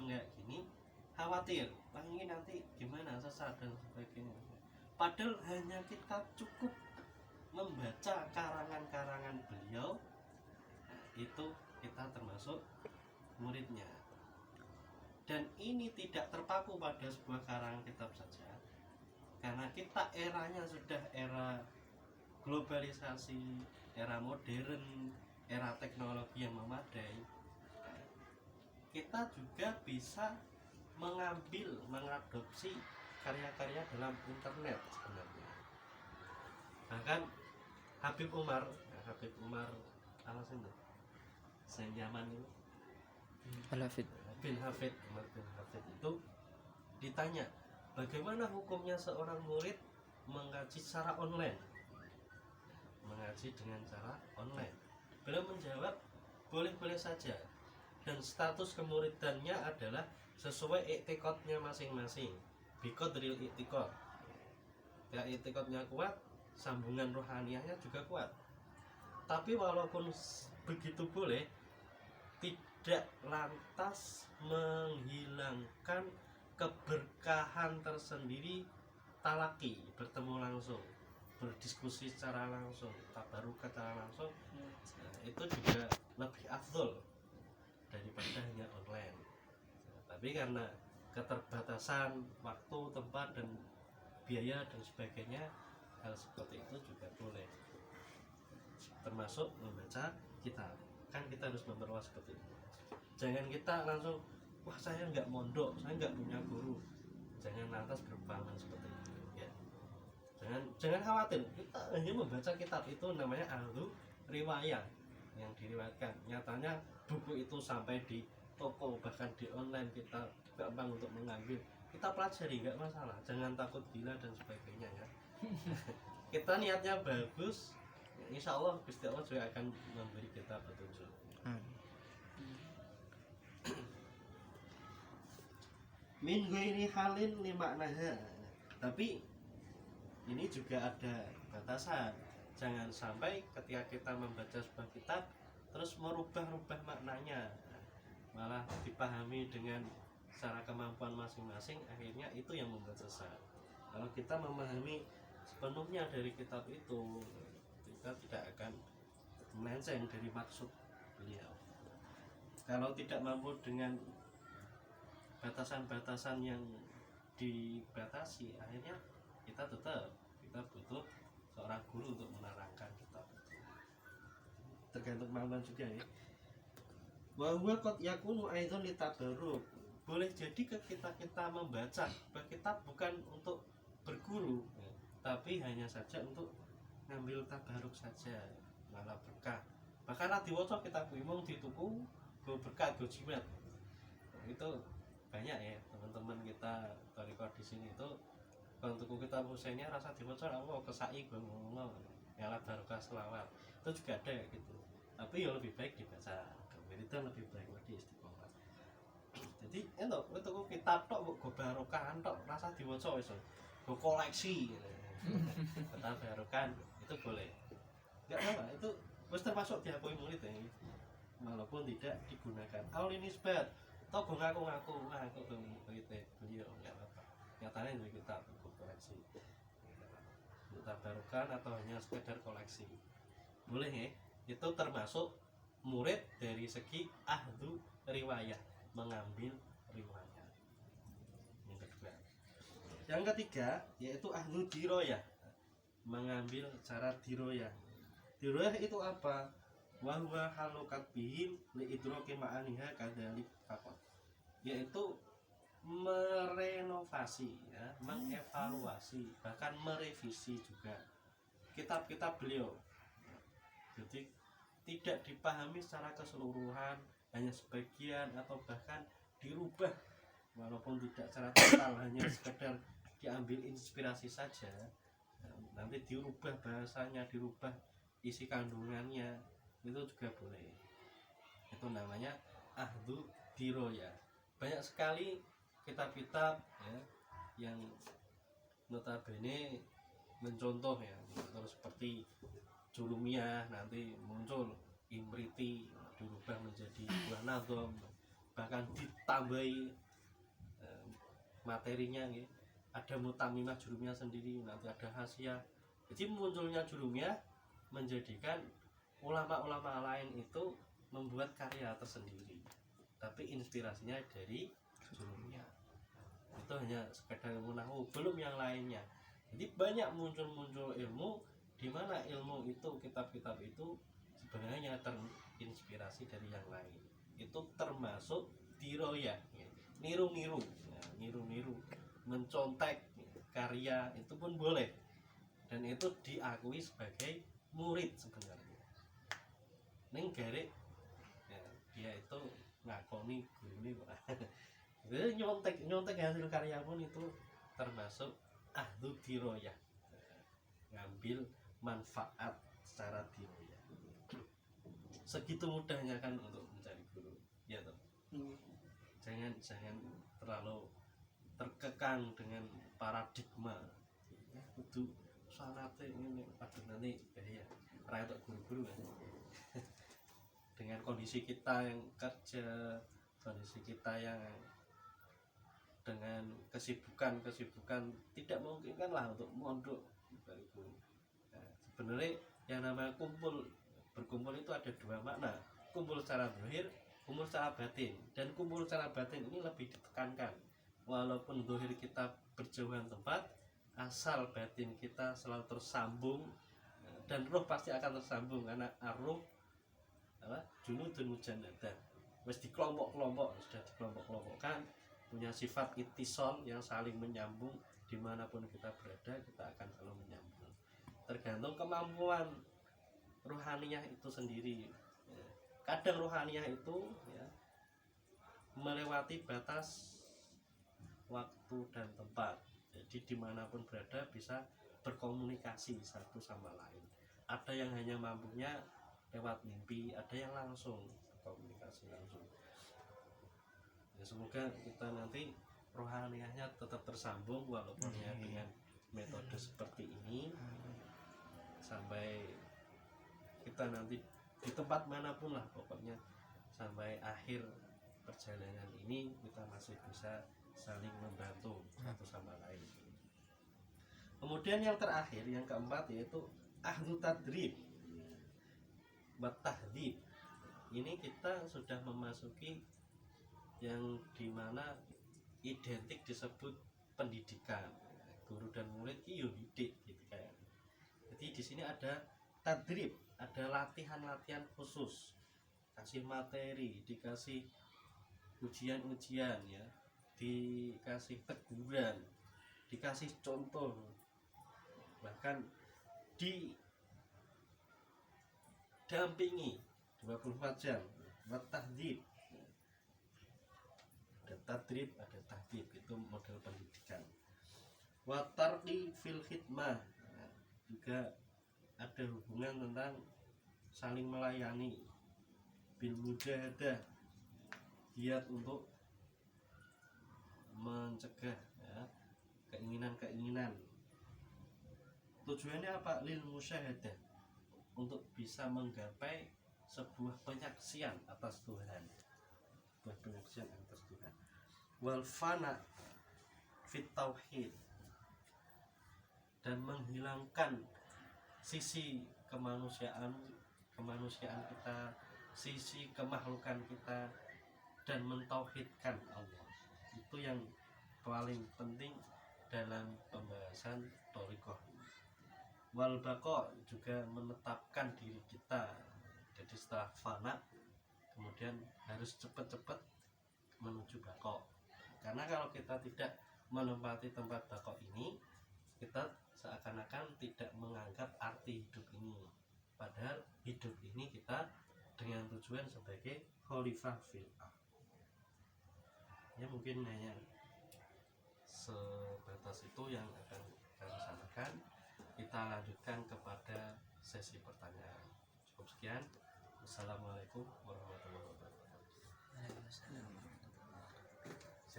Islam kayak gini, khawatir, wah ini nanti gimana, sesat dan sebagainya. Padahal hanya kita cukup membaca karangan-karangan beliau, itu kita termasuk muridnya. Dan ini tidak terpaku pada sebuah karangan kitab saja, karena kita eranya sudah era globalisasi, era modern, era teknologi yang memadai. Kita juga bisa mengadopsi karya-karya dalam internet sebenarnya. Bahkan Habib Umar apa sih itu? Senyaman itu Al-Hafid bin Hafid itu ditanya, bagaimana hukumnya seorang murid mengaji secara online, mengaji dengan cara online. Beliau menjawab, boleh-boleh saja, dan status kemuridannya adalah sesuai iktikadnya masing-masing. Biqadril iktikad. Ya, iktikadnya kuat, sambungan rohaniahnya juga kuat. Tapi walaupun begitu boleh, tidak lantas menghilangkan keberkahan tersendiri talaki, bertemu langsung, berdiskusi secara langsung, tabaruk secara langsung. Nah, itu juga lebih afdol daripada hanya online. Tapi karena keterbatasan waktu, tempat, dan biaya dan sebagainya, hal seperti itu juga boleh, termasuk membaca kitab. Kan kita harus memperluas seperti itu. Jangan kita langsung, wah saya nggak mondok, saya nggak punya guru. Jangan lantas berbangun seperti itu ya. Jangan khawatir, kita hanya membaca kitab, itu namanya ahlu riwayat yang diriwayatkan. Nyatanya buku itu sampai di toko, bahkan di online kita gampang untuk mengambil. Kita pelajari, nggak masalah, jangan takut gila dan sebagainya ya. Kita niatnya bagus, insya Allah Gusti Allah juga akan memberi kita petunjuk. Min ghairi halin limaknaha. Tapi ini juga ada batasan. Jangan sampai ketika kita membaca sebuah kitab terus merubah-rubah maknanya, malah dipahami dengan secara kemampuan masing-masing, akhirnya itu yang membuat sesat. Kalau kita memahami sepenuhnya dari kitab itu, kita tidak akan melenceng dari maksud beliau. Kalau tidak mampu dengan batasan-batasan yang dibatasi, akhirnya kita butuh seorang guru untuk menerangkan kitab itu. Tergantung kemampuan juga ya. Wa huwa qad yakunu aidzan litabarruk. Boleh jadi kita membaca kitab bukan untuk berguru, tapi hanya saja untuk ngambil tabaruk saja, malah berkah. Bahkan ra diwaca kitab mung dituku go berkah go jimat. Itu banyak ya teman-teman kita tarekat di sini itu, kalau tuku kitab Husainnya rasa diwaca Allah kesai gue ngomong nyala barokah selawat, itu juga ada ya gitu. Tapi ya lebih baik dibaca, itu lebih baik lagi istiqomah. Jadi entuk tuku kitab tok go barokahan tok rasa diwaca wis go koleksi gitu. Kitab barokan itu boleh, enggak apa, itu wis termasuk diakui murid ya, walaupun tidak digunakan al-nisbat. Tau gue ngaku beliau nggak apa-apa. Nyatanya dari kitab buku koleksi, kita barukan atau hanya sekedar koleksi boleh ya. Itu termasuk murid dari segi ahlu riwayat, mengambil riwayat. Yang ketiga yaitu ahlu diroyah, mengambil cara diroyah. Diroyah itu apa? Wahwa halukat bihim li idroki ma'aniha kadalik fakot, yaitu merenovasi ya, mengevaluasi, bahkan merevisi juga kitab-kitab beliau. Jadi tidak dipahami secara keseluruhan, hanya sebagian atau bahkan dirubah, walaupun tidak secara total, hanya sekedar diambil inspirasi saja, nanti dirubah bahasanya, dirubah isi kandungannya, itu juga boleh. Itu namanya ahdu diroya. Banyak sekali kitab-kitab ya, yang notabene mencontoh ya, terus seperti Julumiyah nanti muncul Imriti dirubah menjadi buah nadom, bahkan ditambahi materinya gitu. Ada mutamimah jurumiyah sendiri, nanti ada hasiah. Jadi munculnya jurumiyah menjadikan ulama-ulama lain itu membuat karya tersendiri, tapi inspirasinya dari jurumiyah. Itu hanya sekedar ilmu nahwu, belum yang lainnya. Jadi banyak muncul ilmu, di mana ilmu itu, kitab-kitab itu sebenarnya terinspirasi dari yang lain. Itu termasuk diroyah, niru-niru, mencontek karya itu pun boleh, dan itu diakui sebagai murid sebenarnya. Ning garek ya, dia itu ngakoni gurune kok. Jadi nyontek hasil karya pun itu termasuk ahlu diroyah, ngambil manfaat secara diroyah. Segitu mudahnya kan untuk mencari guru, ya toh. Jangan terlalu terkekang dengan paradigma. Kudu sanate ini, aduh nanti bahaya. Ora entuk guru-guru kan. Dengan kondisi kita yang kerja, kondisi kita yang dengan kesibukan tidak memungkinkan lah untuk mondok dari guru. Nah, sebenarnya yang namanya berkumpul itu ada dua makna, kumpul secara zahir, kumpul secara batin. Dan kumpul secara batin ini lebih ditekankan, walaupun zahir kita berjauhan tempat, asal batin kita selalu tersambung, dan roh pasti akan tersambung, karena arruh junudun mujannada, wis dikelompok-kelompok, sudah dikelompok-kelompokkan, punya sifat ittisal yang saling menyambung. Dimanapun kita berada, kita akan selalu menyambung, tergantung kemampuan rohaniyah itu sendiri. Kadang rohaniyah itu ya, melewati batas waktu dan tempat, jadi dimanapun berada bisa berkomunikasi satu sama lain. Ada yang hanya mampunya lewat mimpi, ada yang langsung berkomunikasi langsung. Ya, semoga kita nanti rohaniyahnya tetap tersambung, walaupun ya dengan metode seperti ini, sampai kita nanti di tempat manapun lah, pokoknya sampai akhir perjalanan ini kita masih bisa saling membantu satu sama lain. Kemudian yang terakhir, yang keempat, yaitu ahlu tadrib wa tahdhib. Ini kita sudah memasuki yang dimana identik disebut pendidikan. Guru dan murid ki yo didik gitu kayak. Jadi di sini ada tadrib, ada latihan-latihan khusus, kasih materi, dikasih ujian-ujian ya, dikasih teguran, dikasih contoh, bahkan didampingi 24 jam. Tahdhib, ada tadrib, ada tahdhib, itu model pendidikan. Watarqi fil khidmah, juga ada hubungan tentang saling melayani. Bil mujahadah, giat untuk mencegah ya, keinginan-keinginan. Tujuannya apa? Lil musyahadah, untuk bisa menggapai sebuah penyaksian atas Tuhan, sebuah penyaksian atas Tuhan. Wal fana fit tauhid, dan menghilangkan sisi kemanusiaan kita, sisi kemakhlukan kita, dan mentauhidkan Allah. Itu yang paling penting dalam pembahasan thariqah. Wal baqa, juga menetapkan diri kita. Jadi setelah fana, kemudian harus cepat-cepat menuju baqa. Karena kalau kita tidak menempati tempat baqa ini, kita seakan-akan tidak menganggap arti hidup ini. Padahal hidup ini kita dengan tujuan sebagai khalifah fil ardh. Ya mungkin hanya sebatas itu yang akan kami sampaikan. Kita lanjutkan kepada sesi pertanyaan. Cukup sekian. Wassalamualaikum warahmatullahi wabarakatuh.